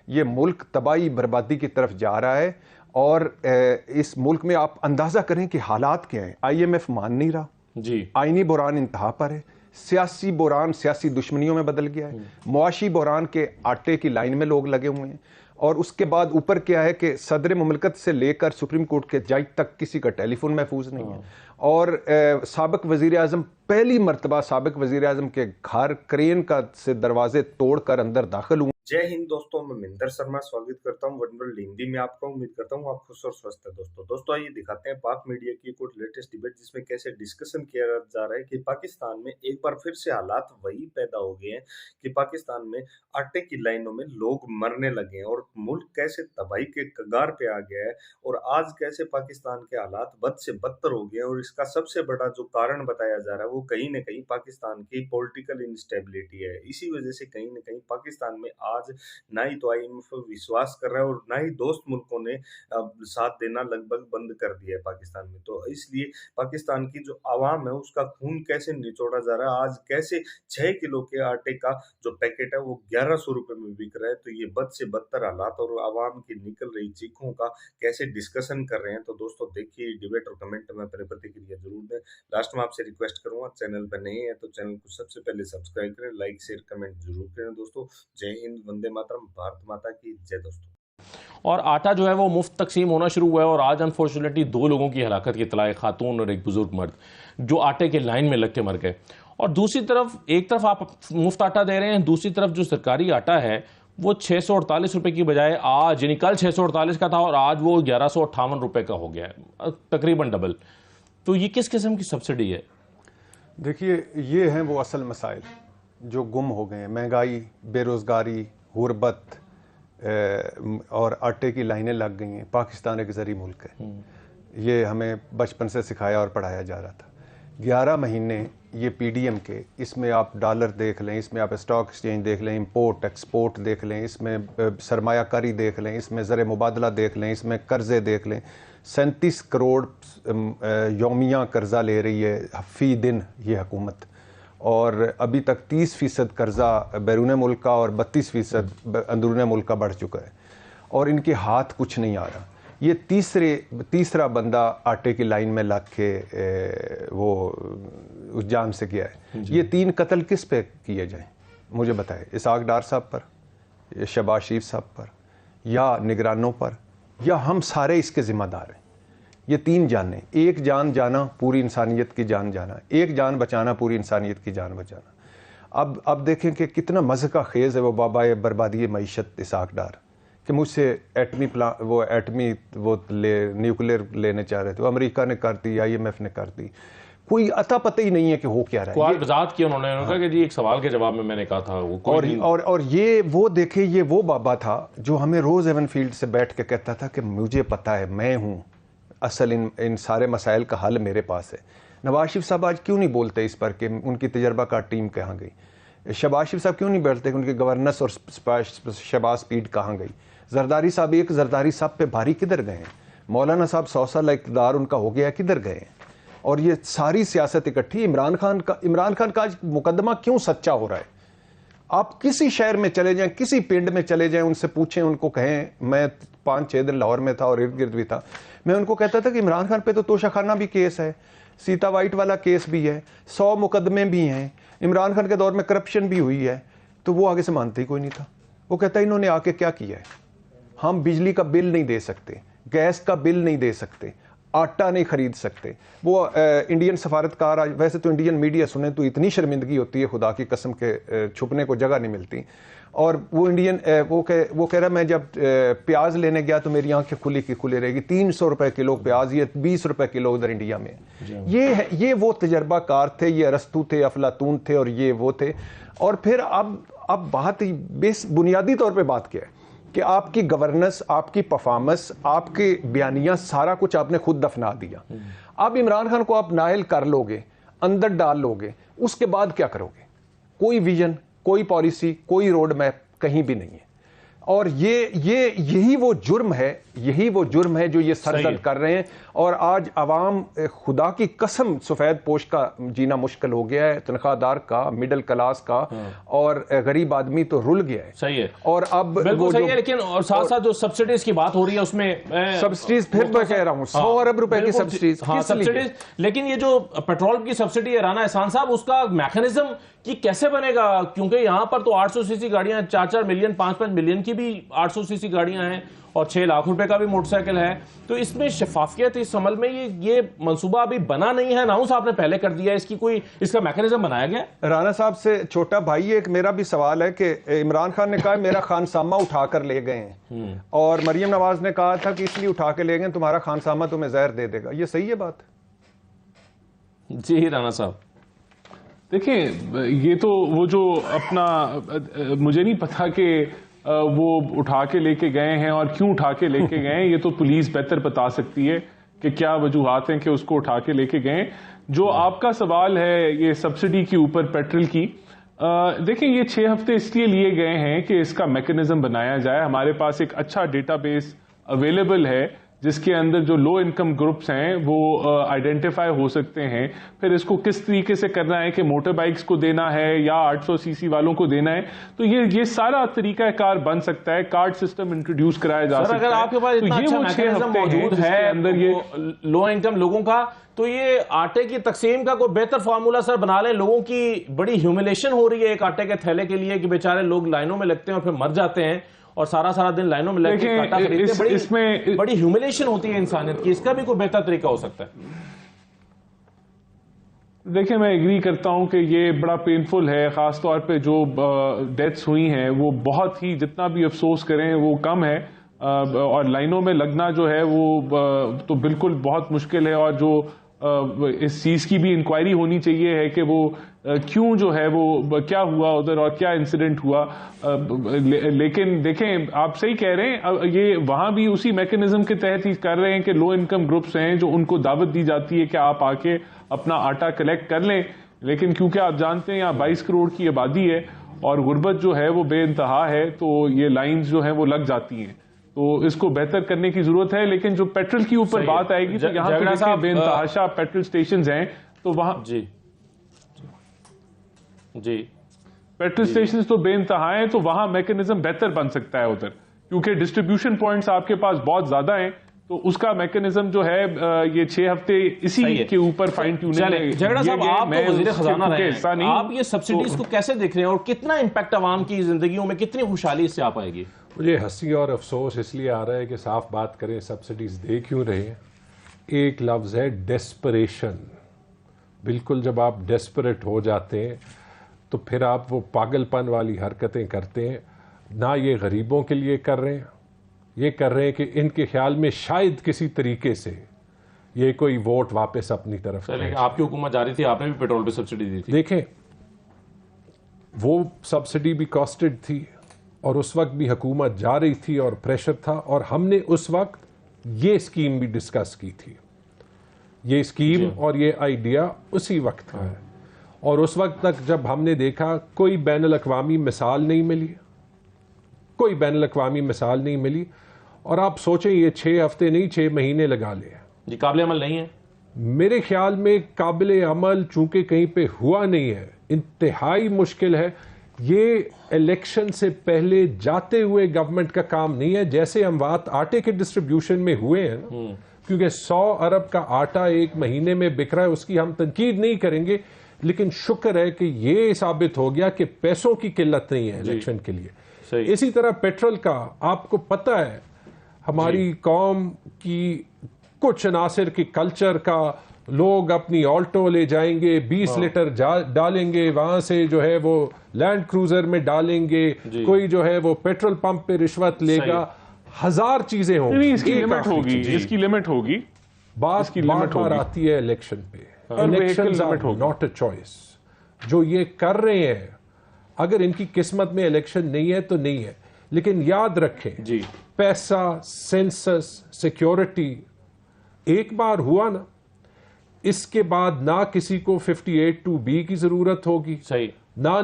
یہ ملک تباہی بربادی کی طرف جا رہا ہے، اور اس ملک میں آپ اندازہ کریں کہ حالات کیا ہیں. آئی ایم ایف مان نہیں رہا جی، آئینی بحران انتہا پر ہے، سیاسی بحران سیاسی دشمنیوں میں بدل گیا ہے، معاشی بحران کے آٹے کی لائن میں لوگ لگے ہوئے ہیں، اور اس کے بعد اوپر کیا ہے کہ صدر مملکت سے لے کر سپریم کورٹ کے جج تک کسی کا ٹیلی فون محفوظ نہیں ہے، اور سابق وزیر اعظم پہلی مرتبہ سابق وزیر اعظم کے گھر کرین کا سے دروازے توڑ کر اندر داخل ہوئے. جے ہند دوستوں، میں مہندر شرما سواگت کرتا ہوں ون ورلڈ ہندی میں آپ کا. امید کرتا ہوں آپ خوش اور سوستھ ہیں. دوستوں آئیے دکھاتے ہیں پاک میڈیا کی کچھ لیٹسٹ ڈیبیٹ جس میں کیسے ڈسکشن کیا جا رہا ہے کہ پاکستان میں ایک بار پھر سے حالات وہی پیدا ہو گئے ہیں کہ پاکستان میں آٹے کی لائنوں میں لوگ مرنے لگے ہیں، اور ملک کیسے تباہی کے کگار پہ آ گیا ہے، اور آج کیسے پاکستان کے حالات بد سے بدتر ہو گئے ہیں. اور اس کا سب سے بڑا جو کارن بتایا جا رہا ہے وہ کہیں نہ کہیں پاکستان کی پولیٹیکل انسٹیبلٹی ہے. اسی وجہ سے کہیں نہ کہیں پاکستان میں آج نہ ہی تو آئی ایم ایف وشواس کر رہا ہے اور نہ ہی دوست ملکوں نے ساتھ دینا لگ بھگ بند کر دیا ہے پاکستان میں. تو اس لیے پاکستان کی جو عوام ہے اس کا خون کیسے نچوڑا جا رہا ہے. آج کیسے 6 کلو کے آٹے کا جو پیکٹ ہے وہ 1100 روپے میں بک رہا ہے. تو یہ بد سے بدتر حالات اور عوام کی نکل رہی چیخوں کا کیسے ڈسکشن کر رہے ہیں. تو دوستوں دیکھیے ڈیبیٹ اور کمنٹ میں اپنے پرتکریا ضرور دیں. لاسٹ میں آپ سے ریکویسٹ کروں گا چینل پہ نہیں ہے تو چینل کو سب سے پہلے سبسکرائب کریں، لائک شیئر کمنٹ ضرور کریں. دوستوں جے ہند، وندے ماترم، بھارت ماتا کی جے. دوستوں اور آٹا جو ہے وہ مفت تقسیم ہونا شروع ہوا ہے، اور آج انفارچونیٹلی 2 لوگوں کی ہلاکت کی اطلاع، خاتون اور ایک بزرگ مرد جو آٹے کے لائن میں لگ کے مر گئے. اور دوسری طرف ایک طرف آپ مفت آٹا دے رہے ہیں، دوسری طرف جو سرکاری آٹا ہے وہ 648 روپے کی بجائے آج، یعنی کل 648 کا تھا اور آج وہ 1158 روپے کا ہو گیا ہے، تقریباً ڈبل. تو یہ کس قسم کی سبسڈی ہے؟ دیکھیے یہ ہیں وہ اصل مسائل جو گم ہو گئے ہیں: مہنگائی، بے روزگاری، غربت، اور آٹے کی لائنیں لگ گئی ہیں. پاکستان ایک زرعی ملک ہے، یہ ہمیں بچپن سے سکھایا اور پڑھایا جا رہا تھا. 11 مہینے یہ پی ڈی ایم کے، اس میں آپ ڈالر دیکھ لیں، اس میں آپ اسٹاک ایکسچینج دیکھ لیں، امپورٹ ایکسپورٹ دیکھ لیں، اس میں سرمایہ کاری دیکھ لیں، اس میں زر مبادلہ دیکھ لیں، اس میں قرضے دیکھ لیں. 37 کروڑ یومیہ قرضہ لے رہی ہے فی دن یہ حکومت، اور ابھی تک 30% قرضہ بیرون ملک کا اور 32% اندرون ملک کا بڑھ چکا ہے، اور ان کے ہاتھ کچھ نہیں آ رہا. یہ تیسرا بندہ آٹے کی لائن میں لگ کے وہ اس جان سے گیا ہے. یہ 3 قتل کس پہ کیے جائیں مجھے بتائیں؟ اسحاق ڈار صاحب پر، شہباز شریف صاحب پر، یا نگرانوں پر، یا ہم سارے اس کے ذمہ دار ہیں؟ یہ 3 جانیں، ایک جان جانا پوری انسانیت کی جان جانا، ایک جان بچانا پوری انسانیت کی جان بچانا. اب دیکھیں کہ کتنا مضحکہ خیز ہے وہ بابا بربادی معیشت اسحاق ڈار، کہ مجھ سے نیوکلیر لینے چاہ رہے تھے، امریکہ نے کر دی، آئی ایم ایف نے کر دی، کوئی عطا پتہ ہی نہیں ہے کہ ہو کیا رہا ہے. سوال وضاحت کیا انہوں نے کہا کہ جی ایک سوال کے جواب میں نے کہا تھا اور یہ وہ دیکھیں، یہ وہ بابا تھا جو ہمیں روز ایون فیلڈ سے بیٹھ کے کہتا تھا کہ مجھے پتا ہے، میں ہوں اصل ان سارے مسائل کا حل میرے پاس ہے. نواز شریف صاحب آج کیوں نہیں بولتے اس پر کہ ان کی تجربہ کار ٹیم کہاں گئی؟ شہباز شریف صاحب کیوں نہیں بیٹھتے کہ ان کی گورننس اور شہباز سپیڈ کہاں گئی؟ زرداری صاحب پہ بھاری کدھر گئے ہیں؟ مولانا صاحب 100 سال اقتدار ان کا ہو گیا، کدھر گئے ہیں؟ اور یہ ساری سیاست اکٹھی عمران خان کا آج مقدمہ کیوں سچا ہو رہا ہے؟ آپ کسی شہر میں چلے جائیں، کسی پنڈ میں چلے جائیں، ان سے پوچھیں، ان کو کہیں، میں 5-6 دن لاہور میں تھا اور ارد گرد بھی تھا، میں ان کو کہتا تھا کہ عمران خان پہ تو توشہ خانہ بھی کیس ہے، سیتا وائٹ والا کیس بھی ہے، 100 مقدمے بھی ہیں، عمران خان کے دور میں کرپشن بھی ہوئی ہے. تو وہ آگے سے مانتے ہی کوئی نہیں تھا. وہ کہتا ہے انہوں نے آ کے کیا کیا ہے؟ ہم بجلی کا بل نہیں دے سکتے، گیس کا بل نہیں دے سکتے، آٹا نہیں خرید سکتے. وہ انڈین سفارتکار، آج ویسے تو انڈین میڈیا سنیں تو اتنی شرمندگی ہوتی ہے خدا کی قسم کے چھپنے کو جگہ نہیں ملتی. اور وہ وہ کہہ رہا میں جب پیاز لینے گیا تو میری آنکھیں کھلی کی کھلی رہے گی. 300 روپے کلو پیاز، یہ 20 روپے کلو ادھر انڈیا میں. یہ وہ تجربہ کار تھے، یہ ارسطو تھے، افلاطون تھے، اور یہ وہ تھے. اور پھر اب بات بنیادی طور پہ بات کیا ہے کہ آپ کی گورننس، آپ کی پرفارمنس، آپ کے بیانیہ، سارا کچھ آپ نے خود دفنا دیا. اب عمران خان کو آپ نائل کر لو گے، اندر ڈال لو گے، اس کے بعد کیا کرو گے؟ کوئی ویژن، کوئی پالیسی، کوئی روڈ میپ کہیں بھی نہیں ہے. اور یہی وہ جرم ہے جو یہ سرزد کر رہے ہیں. اور آج عوام خدا کی قسم سفید پوش کا جینا مشکل ہو گیا ہے, تنخواہ دار کا, مڈل کلاس کا, اور غریب آدمی تو رل گیا ہے. صحیح ہے, اور اب بالکل صحیح ہے. لیکن اور ساتھ ساتھ جو سبسڈیز کی بات ہو رہی ہے اس میں سبسڈیز, پھر میں کہہ رہا ہوں 100 ارب روپے کی سبسڈیز. لیکن یہ جو پیٹرول کی سبسڈی ہے رانا احسان صاحب, اس کا میکھنزم کی کیسے بنے گا؟ کیونکہ یہاں پر تو 800 سی سی گاڑیاں, 4 ملین 5 ملین کی بھی 800 سی سی گاڑیاں ہیں, اور 6 لاکھ روپے کا بھی موٹر سائیکل ہے. تو اس میں شفافیت اس عمل میں یہ منصوبہ ابھی بنا نہیں ہے. ناؤ صاحب نے پہلے کر دیا, اس کا میکانزم بنایا گیا؟ رانا صاحب سے چھوٹا بھائی ایک میرا بھی سوال ہے کہ عمران خان نے کہا میرا خانسامہ اٹھا کر لے گئے ہیں, اور مریم نواز نے کہا تھا کہ اس لیے اٹھا کے لے گئے تمہارا خانسامہ تمہیں زہر دے دے گا. یہ صحیح ہے بات؟ جی رانا صاحب دیکھیں, یہ تو وہ جو اپنا مجھے نہیں پتا کہ وہ اٹھا کے لے کے گئے ہیں اور کیوں اٹھا کے لے کے گئے ہیں, یہ تو پولیس بہتر بتا سکتی ہے کہ کیا وجوہات ہیں کہ اس کو اٹھا کے لے کے گئے. جو آپ کا سوال ہے یہ سبسڈی کے اوپر پیٹرول کی, دیکھیں یہ 6 ہفتے اس لیے لیے گئے ہیں کہ اس کا میکانزم بنایا جائے. ہمارے پاس ایک اچھا ڈیٹا بیس اویلیبل ہے جس کے اندر جو لو انکم گروپس ہیں وہ آئیڈینٹیفائی ہو سکتے ہیں. پھر اس کو کس طریقے سے کرنا ہے کہ موٹر بائکس کو دینا ہے یا 800 سی سی والوں کو دینا ہے, تو یہ سارا طریقہ کار بن سکتا ہے. کارڈ سسٹم انٹروڈیوس کرایا جا سکتا ہے. اگر آپ کے پاس اتنا اچھا میکانزم موجود ہے اندر یہ لو انکم لوگوں کا, تو یہ آٹے کی تقسیم کا کوئی بہتر فارمولا سر بنا لیں. لوگوں کی بڑی ہیوملیشن ہو رہی ہے ایک آٹے کے تھیلے کے لیے کہ بیچارے لوگ لائنوں میں لگتے ہیں اور پھر مر جاتے ہیں, اور سارا دن لائنوں میں لگ کے آٹا خریدتے ہیں. اس میں بڑی ہیوملیشن ہوتی ہے انسانیت کی. اس کا بھی کوئی بہتر طریقہ ہو سکتا ہے. دیکھیں میں ایگری کرتا ہوں کہ یہ بڑا پینفل ہے, خاص طور پہ جو ڈیتھس ہوئی ہیں وہ بہت ہی, جتنا بھی افسوس کریں وہ کم ہے, اور لائنوں میں لگنا جو ہے وہ تو بالکل بہت مشکل ہے. اور جو اس چیز کی بھی انکوائری ہونی چاہیے ہے کہ وہ کیوں جو ہے وہ کیا ہوا ادھر اور کیا انسیڈنٹ ہوا. لیکن دیکھیں آپ صحیح کہہ رہے ہیں, یہ وہاں بھی اسی میکانزم کے تحت ہی کر رہے ہیں کہ لو انکم گروپس ہیں جو ان کو دعوت دی جاتی ہے کہ آپ آ کے اپنا آٹا کلیکٹ کر لیں. لیکن کیونکہ آپ جانتے ہیں یہاں 22 کروڑ کی آبادی ہے اور غربت جو ہے وہ بے انتہا ہے, تو یہ لائنز جو ہیں وہ لگ جاتی ہیں. تو اس کو بہتر کرنے کی ضرورت ہے. لیکن جو پیٹرول کی اوپر بات آئے گی تو یہاں پہ بے انتہا پیٹرول سٹیشنز ہیں, تو وہاں جی پیٹرول سٹیشنز تو بے انتہا ہیں, تو وہاں میکانزم بہتر بن سکتا ہے ادھر, کیونکہ ڈسٹریبیوشن پوائنٹس آپ کے پاس بہت زیادہ ہیں. تو اس کا میکانزم جو ہے یہ 6 ہفتے اسی کے اوپر فائن ٹیوننگ. جھگڑا صاحب آپ تو وزیر خزانہ رہے ہیں, آپ یہ سبسڈیز کو کیسے دیکھ رہے ہیں اور کتنا امپیکٹ عوام کی زندگیوں میں, کتنی خوشحالی اس سے آ پائے گی؟ مجھے ہنسی اور افسوس اس لیے آ رہا ہے کہ صاف بات کریں, سبسڈیز دے کیوں رہے ہیں. ایک لفظ ہے ڈیسپریشن. بالکل جب آپ ڈیسپریٹ ہو جاتے ہیں تو پھر آپ وہ پاگل پن والی حرکتیں کرتے ہیں. نہ یہ غریبوں کے لیے کر رہے ہیں, یہ کر رہے ہیں کہ ان کے خیال میں شاید کسی طریقے سے یہ کوئی ووٹ واپس اپنی طرف. آپ کی حکومت جاری تھی, آپ نے بھی پیٹرول پہ سبسڈی دی تھی. دیکھیں وہ سبسڈی بھی کاسٹڈ تھی اور اس وقت بھی حکومت جا رہی تھی اور پریشر تھا, اور ہم نے اس وقت یہ اسکیم بھی ڈسکس کی تھی. یہ اسکیم اور یہ آئیڈیا اسی وقت کا ہے, اور اس وقت تک جب ہم نے دیکھا کوئی بین الاقوامی مثال نہیں ملی, کوئی بین الاقوامی مثال نہیں ملی. اور آپ سوچیں یہ 6 ہفتے نہیں 6 مہینے لگا لے. جی قابل عمل نہیں ہے میرے خیال میں. قابل عمل چونکہ کہیں پہ ہوا نہیں ہے, انتہائی مشکل ہے. یہ الیکشن سے پہلے جاتے ہوئے گورنمنٹ کا کام نہیں ہے, جیسے اموات آٹے کے ڈسٹریبیوشن میں ہوئے ہیں نا, کیونکہ 100 ارب کا آٹا ایک مہینے میں بک رہا ہے, اس کی ہم تنقید نہیں کریں گے, لیکن شکر ہے کہ یہ ثابت ہو گیا کہ پیسوں کی قلت نہیں ہے الیکشن کے لیے. اسی طرح پیٹرول کا آپ کو پتہ ہے, ہماری قوم کی کچھ عناصر کی کلچر کا, لوگ اپنی آلٹو لے جائیں گے 20 لیٹر ڈالیں گے, وہاں سے جو ہے وہ لینڈ کروزر میں ڈالیں گے, کوئی جو ہے وہ پیٹرول پمپ پہ رشوت لے گا, 1000 چیزیں ہوں گی. اس کی لمٹ ہوگی, اس کی لمٹ ہوگی. بات بار آتی ہے الیکشن پہ. Elections are not a choice. جو یہ کر رہے ہیں اگر ان کی قسمت میں الیکشن نہیں ہے تو نہیں ہے, لیکن یاد رکھیں پیسہ, سینسس, سیکیورٹی ایک بار ہوا نا, اس کے بعد نہ کسی کو 58(2)B کی ضرورت ہوگی, نہ